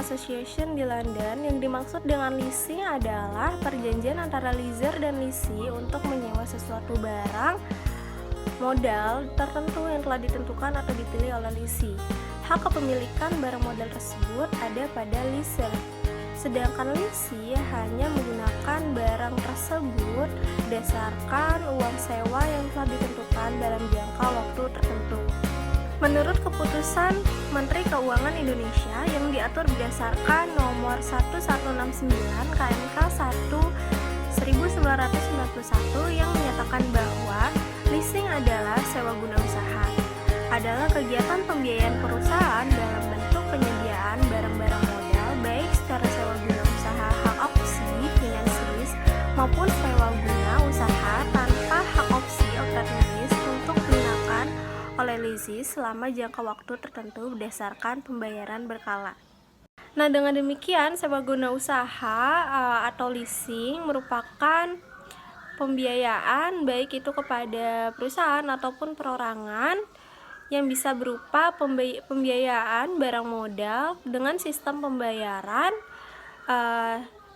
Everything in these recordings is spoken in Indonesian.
Association di London. Yang dimaksud dengan leasing adalah perjanjian antara leaser dan leasee untuk menyewa sesuatu barang modal tertentu yang telah ditentukan atau dipilih oleh leasee. Hak kepemilikan barang modal tersebut ada pada leaser, sedangkan leasee hanya menggunakan barang tersebut berdasarkan uang sewa yang telah ditentukan dalam jangka waktu tertentu. Menurut keputusan Menteri Keuangan Indonesia yang diatur berdasarkan nomor 1169 KMK 1991 yang menyatakan bahwa leasing adalah sewa guna usaha, adalah kegiatan pembiayaan perusahaan dalam bentuk penyediaan barang-barang modal baik secara sewa guna usaha hak opsi finance lease maupun sewa guna usaha tanpa hak opsi operating lease untuk digunakan oleh leasee selama jangka waktu tertentu berdasarkan pembayaran berkala. Nah, dengan demikian sewa guna usaha atau leasing merupakan pembiayaan baik itu kepada perusahaan ataupun perorangan yang bisa berupa pembiayaan barang modal dengan sistem pembayaran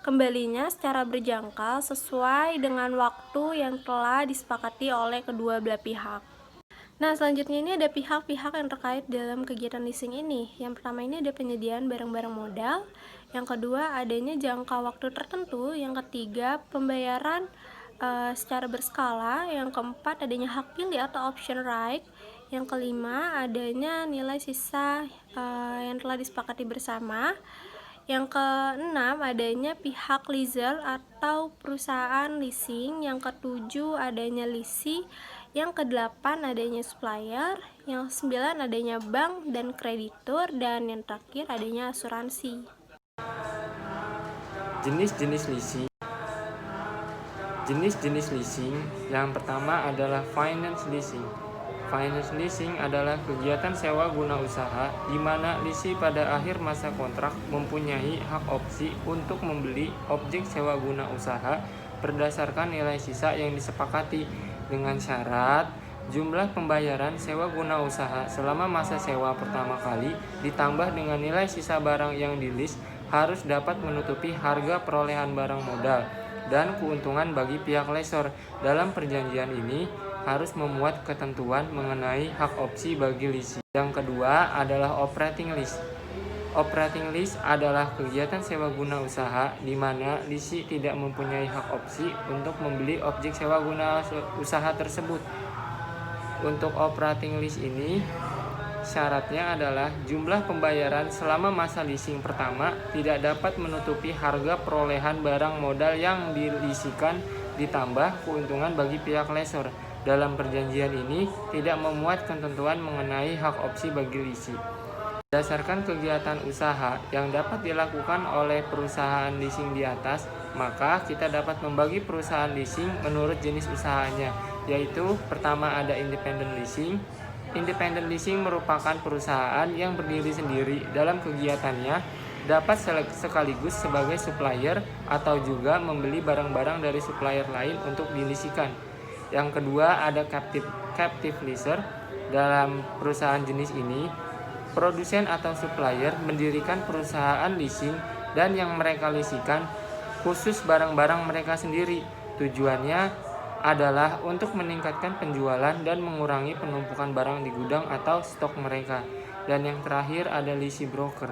kembalinya secara berjangka sesuai dengan waktu yang telah disepakati oleh kedua belah pihak. Nah, selanjutnya ini ada pihak-pihak yang terkait dalam kegiatan leasing ini. Yang pertama ini ada penyediaan barang-barang modal, yang kedua adanya jangka waktu tertentu, yang ketiga pembayaran secara berskala, yang keempat adanya hak pilih atau option right, yang kelima adanya nilai sisa yang telah disepakati bersama, yang keenam adanya pihak leaser atau perusahaan leasing, yang ketujuh adanya leasee, yang kedelapan adanya supplier, yang sembilan adanya bank dan kreditur, dan yang terakhir adanya asuransi. Jenis-jenis leasing. Jenis-jenis leasing yang pertama adalah finance leasing. Finance leasing adalah kegiatan sewa guna usaha di mana leasing pada akhir masa kontrak mempunyai hak opsi untuk membeli objek sewa guna usaha berdasarkan nilai sisa yang disepakati dengan syarat jumlah pembayaran sewa guna usaha selama masa sewa pertama kali ditambah dengan nilai sisa barang yang di-lease harus dapat menutupi harga perolehan barang modal dan keuntungan bagi pihak lessor. Dalam perjanjian ini harus memuat ketentuan mengenai hak opsi bagi leasing. Yang kedua adalah operating lease. Operating lease adalah kegiatan sewa guna usaha di mana leasing tidak mempunyai hak opsi untuk membeli objek sewa guna usaha tersebut. Untuk operating lease ini syaratnya adalah jumlah pembayaran selama masa leasing pertama tidak dapat menutupi harga perolehan barang modal yang dileasingkan ditambah keuntungan bagi pihak lessor. Dalam perjanjian ini tidak memuat ketentuan mengenai hak opsi bagi leasing. Berdasarkan kegiatan usaha yang dapat dilakukan oleh perusahaan leasing di atas, maka kita dapat membagi perusahaan leasing menurut jenis usahanya, yaitu pertama ada independent leasing. Independent leasing merupakan perusahaan yang berdiri sendiri dalam kegiatannya, dapat sekaligus sebagai supplier atau juga membeli barang-barang dari supplier lain untuk dileasingkan. Yang kedua ada captive leaser. Dalam perusahaan jenis ini, produsen atau supplier mendirikan perusahaan leasing dan yang mereka leasingkan khusus barang-barang mereka sendiri. Tujuannya adalah untuk meningkatkan penjualan dan mengurangi penumpukan barang di gudang atau stok mereka. Dan yang terakhir ada leasing broker.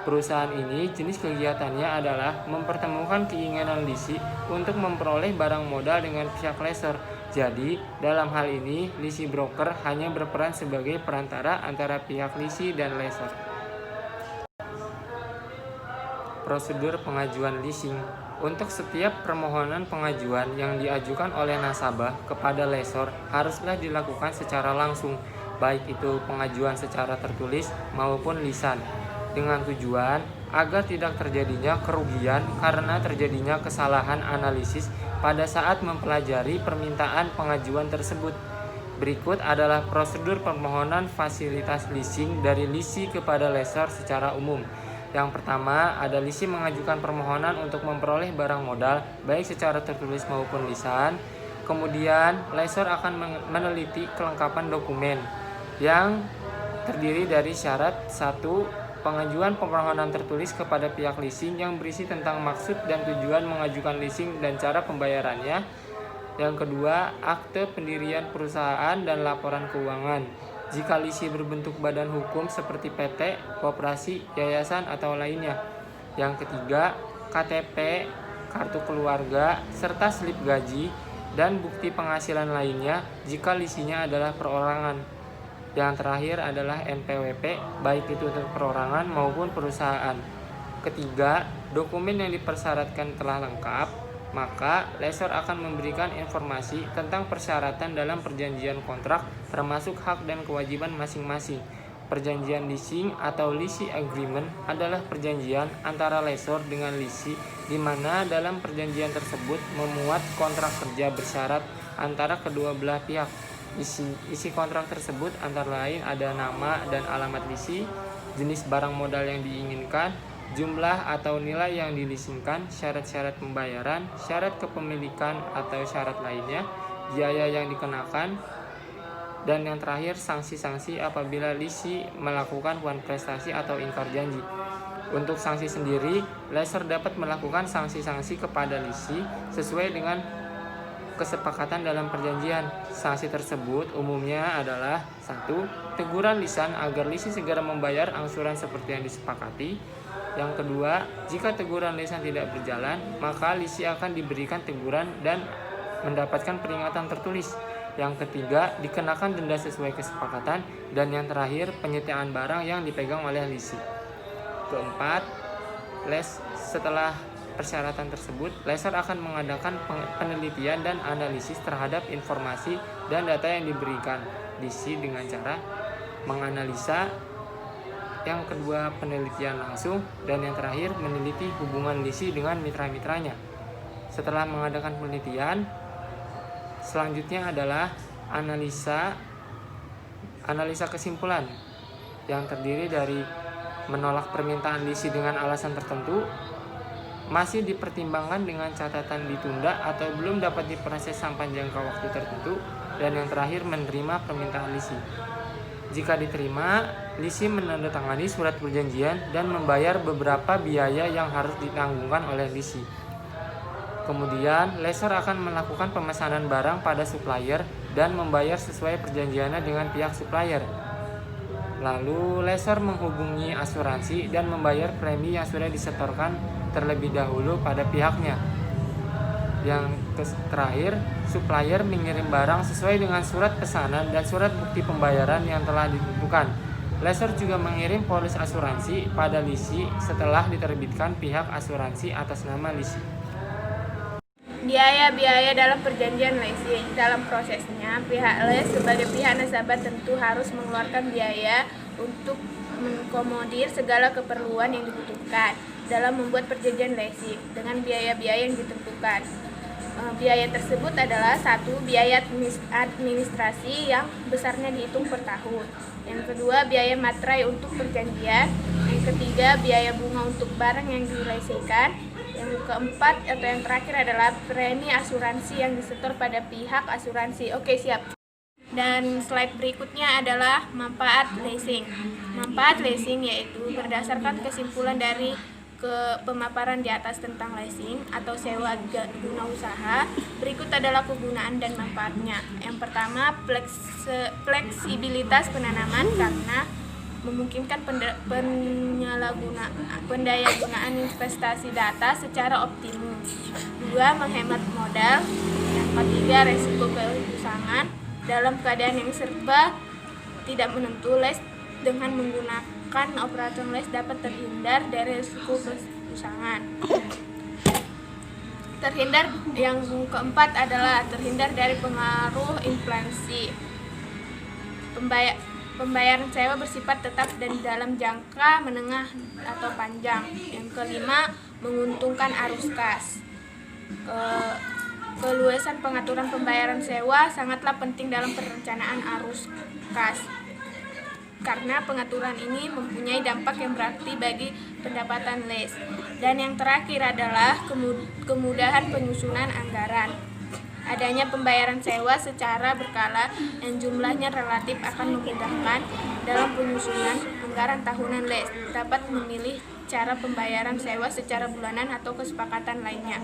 Perusahaan ini jenis kegiatannya adalah mempertemukan keinginan leasing untuk memperoleh barang modal dengan pihak lessor. Jadi, dalam hal ini, leasing broker hanya berperan sebagai perantara antara pihak leasing dan lessor. Prosedur pengajuan leasing. Untuk setiap permohonan pengajuan yang diajukan oleh nasabah kepada lessor haruslah dilakukan secara langsung, baik itu pengajuan secara tertulis maupun lisan, dengan tujuan agar tidak terjadinya kerugian karena terjadinya kesalahan analisis pada saat mempelajari permintaan pengajuan tersebut. Berikut adalah prosedur permohonan fasilitas leasing dari leasing kepada lessor secara umum. Yang pertama, ada leasing mengajukan permohonan untuk memperoleh barang modal baik secara tertulis maupun lisan. Kemudian, lessor akan meneliti kelengkapan dokumen yang terdiri dari syarat 1. pengajuan permohonan tertulis kepada pihak leasing yang berisi tentang maksud dan tujuan mengajukan leasing dan cara pembayarannya. Yang kedua, akte pendirian perusahaan dan laporan keuangan. Jika leasing berbentuk badan hukum seperti PT, koperasi, yayasan, atau lainnya. Yang ketiga, KTP, kartu keluarga, serta slip gaji dan bukti penghasilan lainnya jika leasingnya adalah perorangan. Yang terakhir adalah NPWP, baik itu untuk perorangan maupun perusahaan. Ketiga, dokumen yang dipersyaratkan telah lengkap, maka lessor akan memberikan informasi tentang persyaratan dalam perjanjian kontrak termasuk hak dan kewajiban masing-masing. Perjanjian leasing atau leasing agreement adalah perjanjian antara lessor dengan leasing di mana dalam perjanjian tersebut memuat kontrak kerja bersyarat antara kedua belah pihak. Isi kontrak tersebut antara lain ada nama dan alamat leasing, jenis barang modal yang diinginkan, jumlah atau nilai yang dileasingkan, syarat-syarat pembayaran, syarat kepemilikan atau syarat lainnya, biaya yang dikenakan, dan yang terakhir sanksi-sanksi apabila leasing melakukan wan prestasi atau ingkar janji. Untuk sanksi sendiri, lessor dapat melakukan sanksi-sanksi kepada leasing sesuai dengan kesepakatan dalam perjanjian. Sanksi tersebut umumnya adalah 1. Teguran lisan agar leasing segera membayar angsuran seperti yang disepakati. Yang kedua, jika teguran lisan tidak berjalan, maka leasing akan diberikan teguran dan mendapatkan peringatan tertulis. Yang ketiga, dikenakan denda sesuai kesepakatan. Dan yang terakhir, penyetiaan barang yang dipegang oleh leasing. Keempat, setelah persyaratan tersebut, lessor akan mengadakan penelitian dan analisis terhadap informasi dan data yang diberikan leasing dengan cara menganalisa. Yang kedua, penelitian langsung, dan yang terakhir meneliti hubungan leasing dengan mitra-mitranya. Setelah mengadakan penelitian, selanjutnya adalah analisa kesimpulan yang terdiri dari menolak permintaan leasing dengan alasan tertentu, masih dipertimbangkan dengan catatan ditunda atau belum dapat diproses sampai jangka waktu tertentu, dan yang terakhir menerima permintaan leasing. Jika diterima, leasing menandatangani surat perjanjian dan membayar beberapa biaya yang harus ditanggungan oleh leasing. Kemudian, lessor akan melakukan pemesanan barang pada supplier dan membayar sesuai perjanjiannya dengan pihak supplier. Lalu, lessor menghubungi asuransi dan membayar premi yang sudah disetorkan terlebih dahulu pada pihaknya. Yang terakhir, supplier mengirim barang sesuai dengan surat pesanan dan surat bukti pembayaran yang telah ditentukan. Lessor juga mengirim polis asuransi pada leasing setelah diterbitkan pihak asuransi atas nama leasing. Biaya-biaya dalam perjanjian leasing. Dalam prosesnya, pihak lease sebagai pihak nasabah tentu harus mengeluarkan biaya untuk mengakomodir segala keperluan yang dibutuhkan dalam membuat perjanjian leasing dengan biaya-biaya yang ditentukan. Biaya tersebut adalah 1. Biaya administrasi yang besarnya dihitung per tahun. Yang kedua, biaya materai untuk perjanjian. Yang ketiga, biaya bunga untuk barang yang dileasingkan. Yang keempat atau yang terakhir adalah premi asuransi yang disetor pada pihak asuransi. Oke, siap. Dan slide berikutnya adalah manfaat leasing. Manfaat leasing yaitu berdasarkan kesimpulan dari pemaparan di atas tentang leasing atau sewa guna usaha. Berikut adalah kegunaan dan manfaatnya. Yang pertama, fleksibilitas penanaman karena memungkinkan pendayagunaan investasi data secara optimum. 2. Menghemat modal. Yang ketiga, resiko keuangan dalam keadaan yang serba tidak menentu. Les dengan menggunakan operator les dapat terhindar dari risiko keuangan. Yang keempat adalah terhindar dari pengaruh inflasi. Pembayaran sewa bersifat tetap dan dalam jangka menengah atau panjang. Yang kelima, menguntungkan arus kas. Keluasan pengaturan pembayaran sewa sangatlah penting dalam perencanaan arus kas, karena pengaturan ini mempunyai dampak yang berarti bagi pendapatan lease. Dan yang terakhir adalah kemudahan penyusunan anggaran. Adanya pembayaran sewa secara berkala dan jumlahnya relatif akan memudahkan dalam penyusunan anggaran anggaran tahunan les, dapat memilih cara pembayaran sewa secara bulanan atau kesepakatan lainnya.